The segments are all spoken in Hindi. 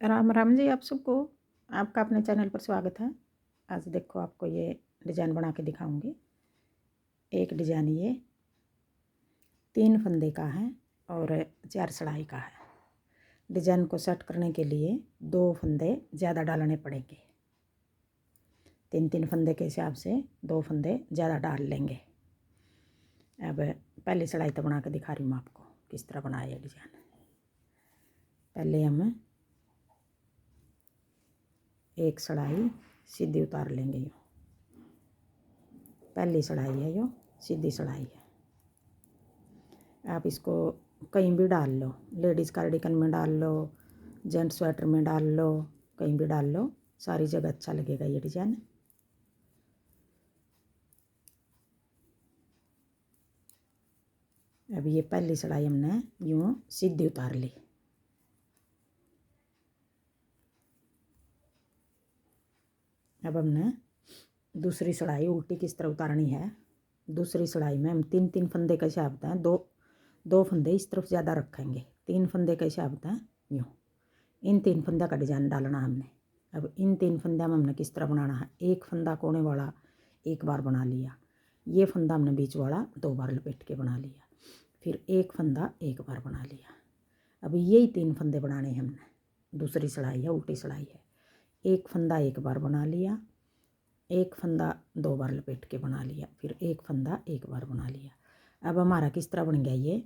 राम राम जी आप सबको। आपका अपने चैनल पर स्वागत है। आज देखो आपको ये डिज़ाइन बना के दिखाऊंगी। एक डिज़ाइन ये 3 फंदे का है और 4 सड़ाई का है। डिज़ाइन को सेट करने के लिए 2 फंदे ज़्यादा डालने पड़ेंगे। 3 फंदे के हिसाब से 2 फंदे ज़्यादा डाल लेंगे। अब पहली सड़ाई तो बना के दिखा रही हूँ आपको किस तरह बनाया ये डिज़ाइन। पहले हम एक सड़ाई सीधी उतार लेंगे। यूँ पहली सड़ाई है, यो सीधी सड़ाई है। आप इसको कहीं भी डाल लो, लेडीज़ कार्डिगन में डाल लो, जेंट्स स्वेटर में डाल लो, कहीं भी डाल लो, सारी जगह अच्छा लगेगा ये डिज़ाइन। अब ये पहली सड़ाई हमने यूँ सीधी उतार ली। अब हमने दूसरी सड़ाई उल्टी किस तरह उतारनी है। दूसरी सड़ाई में हम 3 फंदे का हिसाब हैं, दो फंदे इस तरफ ज़्यादा रखेंगे। 3 फंदे का हिसाब हैं यूँ। इन 3 फंदे का डिज़ाइन डालना हमने। अब इन 3 फंदे में हमने किस तरह बनाना है। एक फंदा कोने वाला एक बार बना लिया, ये फंदा हमने बीच वाला 2 बार लपेट के बना लिया, फिर एक फंदा एक बार बना लिया। अब यही 3 फंदे बनाने हैं हमने। दूसरी सड़ाई है, उल्टी सड़ाई है। एक फंदा एक बार बना लिया, एक फंदा 2 बार लपेट के बना लिया, फिर एक फंदा एक बार बना लिया। अब हमारा किस तरह बन गया ये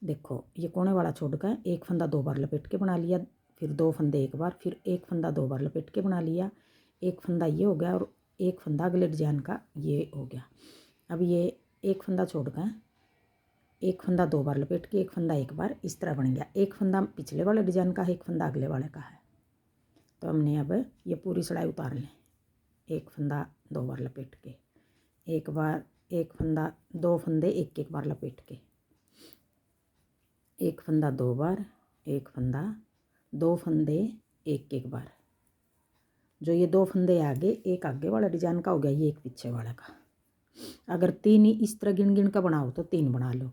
देखो। ये कोने वाला छोड़कर एक फंदा 2 बार लपेट के बना लिया, फिर 2 फंदे एक बार, फिर एक फंदा 2 बार लपेट के बना लिया। एक फंदा ये हो गया और एक फंदा अगले डिजाइन का ये हो गया। अब ये एक फंदा छोड़कर एक फंदा 2 बार लपेट के एक फंदा एक बार, इस तरह बन गया। एक फंदा पिछले वाले डिजाइन का है, एक फंदा अगले वाले का है। तो हमने अब ये पूरी सड़ाई उतार लें। एक फंदा 2 बार लपेट के एक बार, एक फंदा 2 फंदे एक एक बार लपेट के, एक फंदा 2 बार, एक फंदा 2 फंदे एक एक बार। जो ये 2 फंदे आगे, एक आगे वाला डिजाइन का हो गया, ये एक पीछे वाला का। अगर 3 ही इस तरह गिन गिन का बनाओ तो 3 बना लो।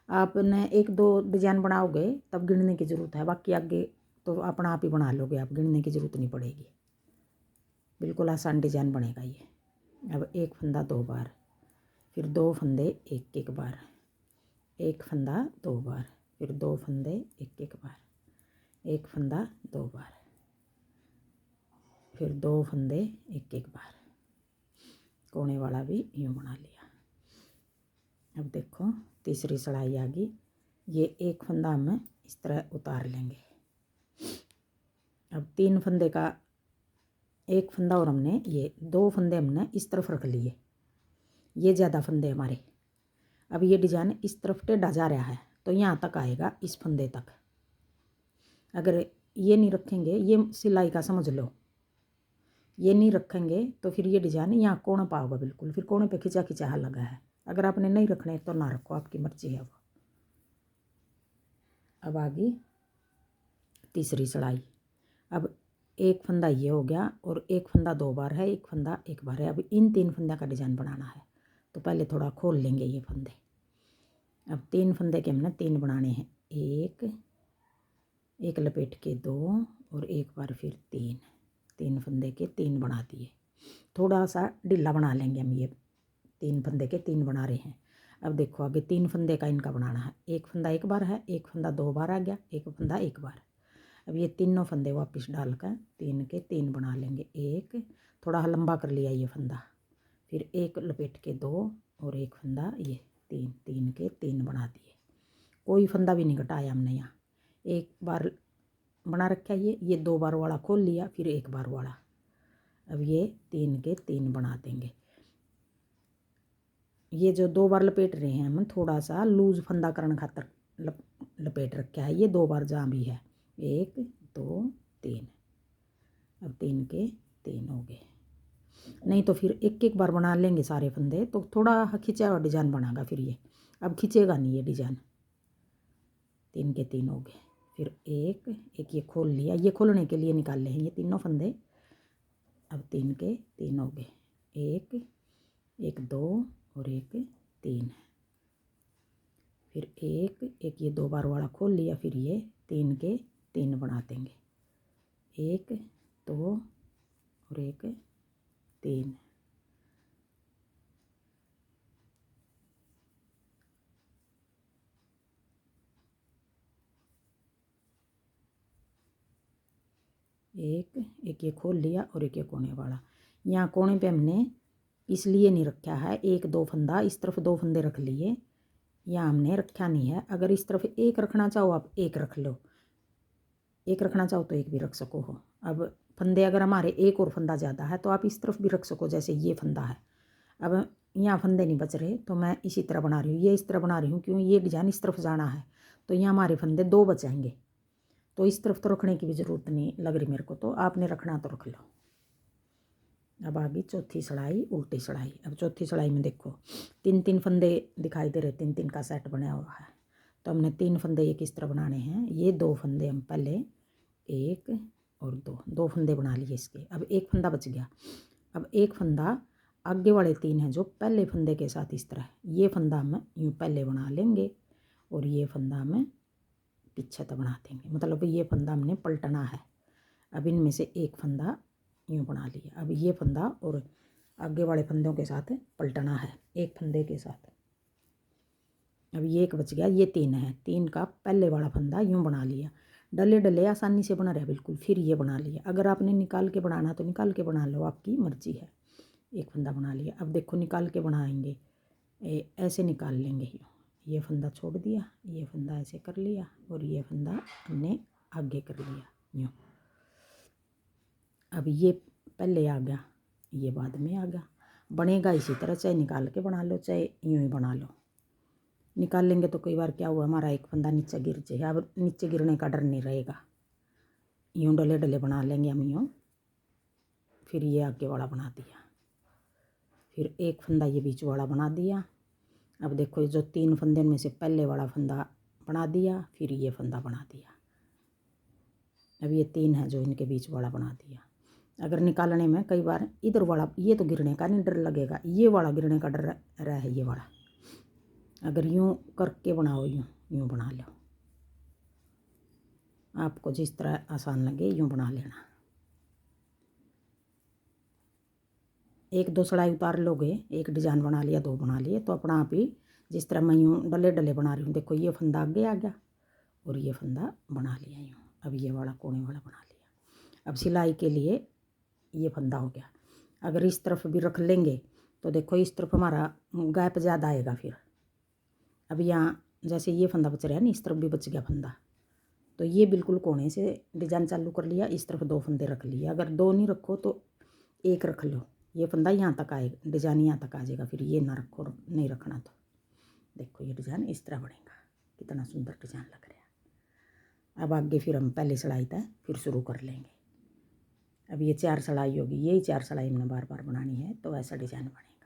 आपने 1-2 डिजाइन बनाओगे तब गिनने की ज़रूरत है, बाकी आगे तो अपना आप ही बना लोगे, आप गिनने की ज़रूरत नहीं पड़ेगी। बिल्कुल आसान डिजाइन बनेगा ये। अब एक फंदा 2 बार, फिर 2 फंदे एक एक बार, एक फंदा 2 बार, फिर 2 फंदे एक एक बार, एक फंदा 2 बार, फिर 2 फंदे एक एक बार। कोने वाला भी यूँ बना लिया। अब देखो तीसरी सड़ाई आ गई। ये एक फंदा हम इस तरह उतार लेंगे। अब 3 फंदे का एक फंदा और हमने ये 2 फंदे हमने इस तरफ रख लिए, ये ज़्यादा फंदे हमारे। अब ये डिजाइन इस तरफ टेढ़ा जा रहा है तो यहाँ तक आएगा, इस फंदे तक। अगर ये नहीं रखेंगे, ये सिलाई का समझ लो, ये नहीं रखेंगे तो फिर ये डिजाइन यहाँ कोना पाओगे बिल्कुल, फिर कोने पे खिंचा खिंचा लगा है। अगर आपने नहीं रखने तो ना रखो, आपकी मर्जी है वो। अब आ गई तीसरी सड़ाई। अब एक फंदा ये हो गया और एक फंदा 2 बार है, एक फंदा एक बार है। अब इन 3 फंदे का डिजाइन बनाना है तो पहले थोड़ा खोल लेंगे ये फंदे। अब 3 फंदे के हमने 3 बनाने हैं, एक लपेट के 2 और एक बार फिर 3 फंदे के 3 बना दिए। थोड़ा सा ढीला बना लेंगे हम, ये 3 फंदे के 3 बना रहे हैं। अब देखो आगे 3 फंदे का इनका बनाना है। एक फंदा एक बार है, एक फंदा 2 बार आ गया, एक फंदा एक बार। अब ये तीनों फंदे वापस डालकर 3 के 3 बना लेंगे। एक थोड़ा लंबा कर लिया ये फंदा, फिर एक लपेट के 2 और एक फंदा ये 3 के 3 बना दिए। कोई फंदा भी नहीं घटाया हमने यहाँ। एक बार बना रखा है ये 2 बार वाला खोल लिया, फिर एक बार वाला। अब ये 3 के 3 बना देंगे। ये जो 2 बार लपेट रहे हैं हम, थोड़ा सा लूज फंदा करने खातर लपेट रखा है ये 2 बार जहाँ भी है। 1 2 3। अब 3 के 3 हो गए। नहीं तो फिर एक एक बार बना लेंगे सारे फंदे तो थोड़ा खिंचा हुआ डिजाइन बनागा फिर ये। अब खिंचेगा नहीं ये डिजाइन। 3 के 3 हो गए। फिर एक ये खोल लिया, ये खोलने के लिए निकाल ले हैं ये तीनों फंदे। अब 3 के 3 हो गए। एक 2 और एक 3, फिर एक ये 2 बार वाला खोल लिया, फिर ये 3 के 3 बना देंगे। 1 2 और 1 3। एक ये खोल लिया और एक ये कोने वाला। यहाँ कोने पे हमने इसलिए नहीं रखा है, एक दो फंदा इस तरफ, दो फंदे रख लिए, यहाँ हमने रखा नहीं है। अगर इस तरफ एक रखना चाहो आप एक रख लो, एक रखना चाहो तो एक भी रख सको हो। अब फंदे अगर हमारे एक और फंदा ज़्यादा है तो आप इस तरफ भी रख सको, जैसे ये फंदा है। अब यहाँ फंदे नहीं बच रहे तो मैं इसी तरह बना रही हूँ, ये इस तरह बना रही हूँ क्यों, ये डिजाइन इस तरफ जाना है तो यहाँ हमारे फंदे दो बचाएंगे, तो इस तरफ तो रखने की भी ज़रूरत नहीं लग रही मेरे को, तो आपने रखना तो रख लो। अब आगे चौथी सिलाई उल्टी सिलाई। अब चौथी सिलाई में देखो 3 फंदे दिखाई दे रहे, 3 का सेट बना हुआ है, तो हमने 3 फंदे ये किस तरह बनाने हैं। ये 2 फंदे हम पहले 1 और 2 फंदे बना लिए इसके। अब एक फंदा बच गया। अब एक फंदा आगे वाले 3 हैं जो पहले फंदे के साथ इस तरह, ये फंदा हम यूँ पहले बना लेंगे और ये फंदा हमें पीछे तक बना देंगे, मतलब ये फंदा हमने पलटना है। अब इनमें से एक फंदा यूँ बना लिया। अब ये फंदा और आगे वाले फंदों के साथ पलटना है एक फंदे के साथ। अब ये एक बच गया, ये 3 है, 3 का पहले वाला फंदा यूँ बना लिया। डले डले आसानी से बना रहा बिल्कुल। फिर ये बना लिया। अगर आपने निकाल के बनाना तो निकाल के बना लो, आपकी मर्जी है। एक फंदा बना लिया। अब देखो निकाल के बनाएंगे, ऐसे निकाल लेंगे यूँ। ये फंदा छोड़ दिया, ये फंदा ऐसे कर लिया और ये फंदा हमने आगे कर लिया यूँ। अब ये पहले आ गया, ये बाद में आ गया। बनेगा इसी तरह, चाहे निकाल के बना लो चाहे यूँ ही बना लो। निकाल लेंगे तो कई बार क्या हुआ, हमारा एक फंदा नीचे गिर जाए। अब नीचे गिरने का डर नहीं रहेगा, यूँ डले डले बना लेंगे हम यूँ। फिर ये आगे वाला बना दिया, फिर एक फंदा ये बीच वाला बना दिया। अब देखो जो 3 फंदे में से पहले वाला फंदा बना दिया, फिर ये फंदा बना दिया। अब ये 3 है जो इनके बीच वाला बना दिया। अगर निकालने में कई बार इधर वाला, ये तो गिरने का नहीं डर लगेगा, ये वाला गिरने का डर रहा है, ये वाला। अगर यूँ करके बनाओ, यूँ बना लो, आपको जिस तरह आसान लगे यूँ बना लेना। 1-2 सिलाई उतार लोगे, एक डिजाइन बना लिया, 2 बना लिए, तो अपना आप ही जिस तरह मैं यूँ डले डले बना रही हूँ। देखो ये फंदा आगे आ गया और ये फंदा बना लिया यूँ। अब ये वाला कोने वाला बना लिया। अब सिलाई के लिए ये फंदा हो गया। अगर इस तरफ भी रख लेंगे तो देखो इस तरफ हमारा गैप ज़्यादा आएगा। फिर अब यहाँ जैसे ये फंदा बच रहा है ना, इस तरफ भी बच गया फंदा, तो ये बिल्कुल कोने से डिजाइन चालू कर लिया। इस तरफ 2 फंदे रख लिए। अगर 2 नहीं रखो तो एक रख लो, ये फंदा यहाँ तक आएगा, डिजाइन यहाँ तक आ जाएगा। फिर ये ना रखो, नहीं रखना तो देखो ये डिजाइन इस तरह बनेगा। कितना सुंदर डिजाइन लग रहा है। अब आगे फिर हम पहली सिलाई तक फिर शुरू कर लेंगे। अब ये 4 सिलाई होगी, यही 4 सिलाई हमने बार बार बनानी है, तो ऐसा डिजाइन बनेगा।